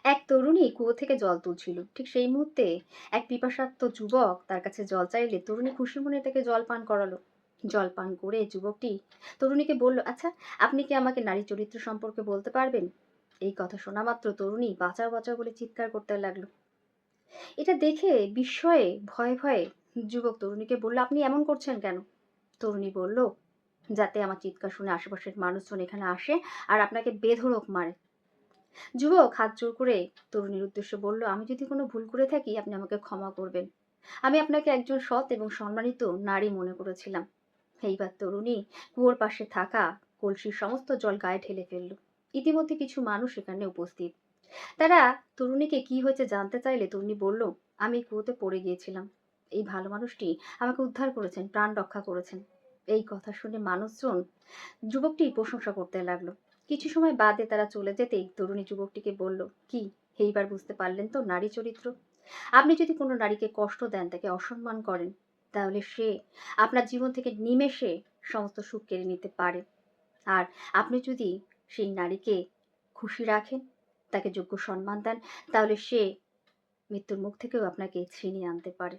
এক তরুণী কুয়ো থেকে জল তুলছিল। ঠিক সেই মুহূর্তে এক পিপাসার্ত যুবক তার কাছে জল চাইলে তরুণী খুশি মনে তাকে জল পান করালো। জল পান করে যুবকটি তরুণীকে বলল, আচ্ছা, আপনি কি আমাকে নারী চরিত্র সম্পর্কে বলতে পারবেন? এই কথা শোনা মাত্র তরুণী বাঁচাও বাঁচাও বলে চিৎকার করতে লাগলো। এটা দেখে বিস্ময়ে ভয়ে ভয়ে যুবক তরুণীকে বলল, আপনি এমন করছেন কেন? তরুণী বলল, যাতে আমার চিৎকার শুনে আশেপাশের মানুষজন এখানে আসে আর আপনাকে বেধড়ক মারে। যুবক হাত জোর করে তরুণীর উদ্দেশ্যে বলল, আমি যদি কোনো ভুল করে থাকি আপনি আমাকে ক্ষমা করবেন। আমি আপনাকে একজন সৎ এবং সম্মানিত নারী মনে করেছিলাম। এইবার তরুণী কুয়োর পাশে থাকা কলসির সমস্ত জল গায়ে ঢেলে ফেলল। ইতিমধ্যে কিছু মানুষ এখানে উপস্থিত। তারা তরুণীকে কি হয়েছে জানতে চাইলে তরুণী বলল, আমি কুয়োতে পড়ে গিয়েছিলাম। এই ভালো মানুষটি আমাকে উদ্ধার করেছেন, প্রাণ রক্ষা করেছেন। এই কথা শুনে মানুষজন যুবকটির প্রশংসা করতে লাগলো। কিছু সময় বাদে তারা চলে যেতেই তরুণী যুবকটিকে বলল, কি, এইবার বুঝতে পারলেন তো নারী চরিত্র? আপনি যদি কোনো নারীকে কষ্ট দেন, তাকে অসম্মান করেন, তাহলে সে আপনার জীবন থেকে নিমেষে সমস্ত সুখ কেড়ে নিতে পারে। আর আপনি যদি সেই নারীকে খুশি রাখেন, তাকে যোগ্য সম্মান দেন, তাহলে সে মৃত্যুর মুখ থেকেও আপনাকে ছিনিয়ে আনতে পারে।